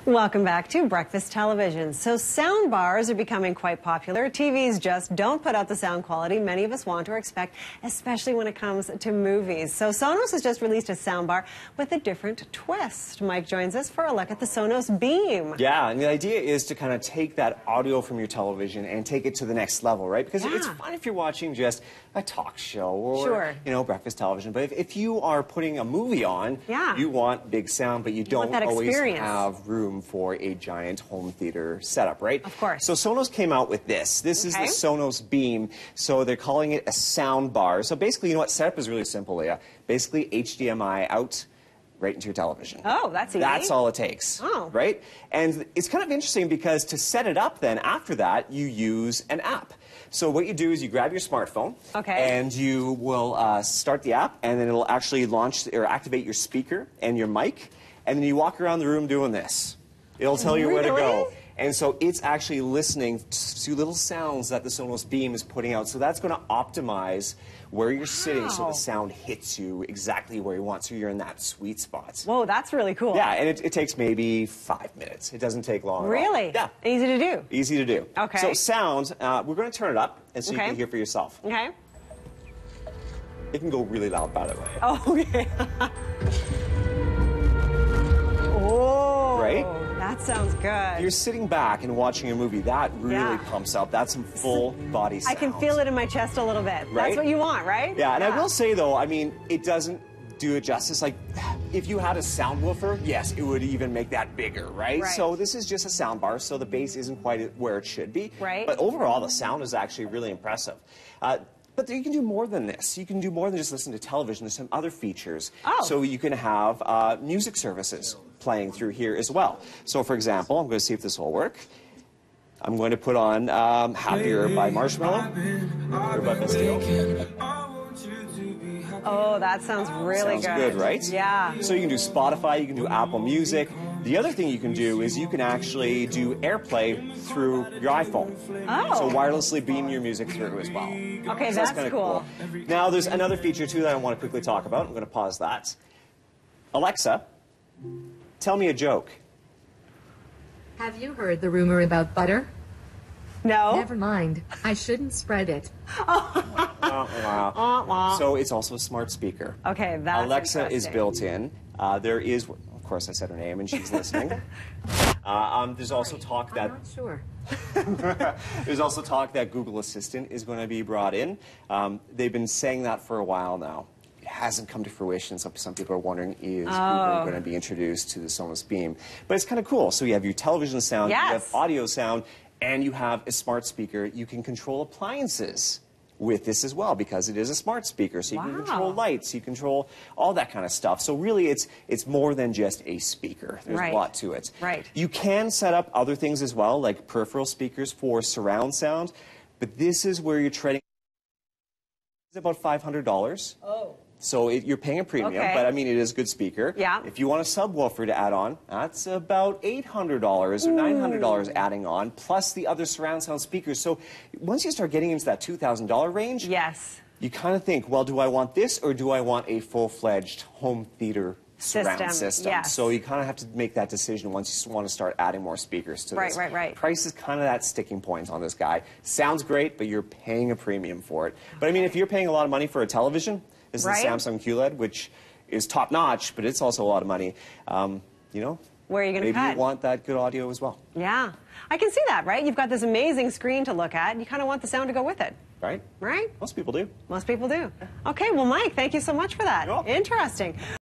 Welcome back to Breakfast Television. So sound bars are becoming quite popular. TVs just don't put out the sound quality many of us want or expect, especially when it comes to movies. So Sonos has just released a sound bar with a different twist. Mike joins us for a look at the Sonos Beam. Yeah, and the idea is to kind of take that audio from your television and take it to the next level, right? Because it's fun if you're watching just a talk show or, you know, breakfast television. But if you are putting a movie on, you want big sound, but you don't always have room for a giant home theater setup, right? Of course. So Sonos came out with this. This is the Sonos Beam. So they're calling it a sound bar. So basically, you know what, setup is really simple, Leah. Basically, HDMI out, right into your television. Oh, that's easy. That's all it takes, right? And it's kind of interesting because to set it up then, after that, you use an app. So what you do is you grab your smartphone, and you will start the app, and then it'll actually launch or activate your speaker and your mic, and then you walk around the room doing this. It'll tell you where to go. And so it's actually listening to little sounds that the Sonos Beam is putting out. So that's going to optimize where you're sitting so the sound hits you exactly where you want. So you're in that sweet spot. Whoa, that's really cool. Yeah, and it takes maybe 5 minutes. It doesn't take long at all. Really? Yeah. Easy to do. Easy to do. Okay. So sound, we're going to turn it up and so you can hear for yourself. Okay. It can go really loud, by the way. Oh, okay. Oh. Right? That sounds good. You're sitting back and watching a movie. That really pumps up. That's some full body sound. I can feel it in my chest a little bit. Right? That's what you want, right? Yeah, and I will say, though, I mean, it doesn't do it justice. Like, if you had a sound woofer, yes, it would even make that bigger, right? So this is just a sound bar, so the bass isn't quite where it should be. Right. But overall, the sound is actually really impressive. But you can do more than this. You can do more than just listen to television. There's some other features. So you can have music services playing through here as well. So, for example, I'm going to see if this will work. I'm going to put on Happier by Marshmello. Or by Bastille. Oh, that sounds really Sounds good, right? Yeah. So you can do Spotify, you can do Apple Music. The other thing you can do is you can actually do AirPlay through your iPhone. So wirelessly beam your music through as well. Okay, so that's kinda cool. Now, there's another feature, too, that I want to quickly talk about. I'm going to pause that. Alexa, tell me a joke. Have you heard the rumor about butter? No. Never mind. I shouldn't spread it. So it's also a smart speaker. Okay, that's Alexa is built in. There is, of course, I said her name and she's listening. There's also talk that. I'm not sure. There's also talk that Google Assistant is going to be brought in. They've been saying that for a while now. It hasn't come to fruition, so some people are wondering, is Google going to be introduced to the Sonos Beam? But it's kind of cool. So you have your television sound, you have audio sound, and you have a smart speaker. You can control appliances with this as well because it is a smart speaker. So you can control lights, you control all that kind of stuff. So really it's more than just a speaker. There's a lot to it. You can set up other things as well, like peripheral speakers for surround sound, but this is where you're treading. It's about $500. So you're paying a premium, but I mean, it is a good speaker. If you want a subwoofer to add on, that's about $800 or $900 adding on, plus the other surround sound speakers. So once you start getting into that $2,000 range, you kind of think, well, do I want this or do I want a full-fledged home theater surround system? So you kind of have to make that decision once you want to start adding more speakers to this. Price is kind of that sticking point on this guy. Sounds great, but you're paying a premium for it. But I mean, if you're paying a lot of money for a television, this is the Samsung QLED, which is top-notch, but it's also a lot of money. You know, where are you going to cut? Maybe you want that good audio as well. Yeah. I can see that, right? You've got this amazing screen to look at. You kind of want the sound to go with it. Right? Right? Most people do. Most people do. Okay, well, Mike, thank you so much for that. You're welcome. Interesting.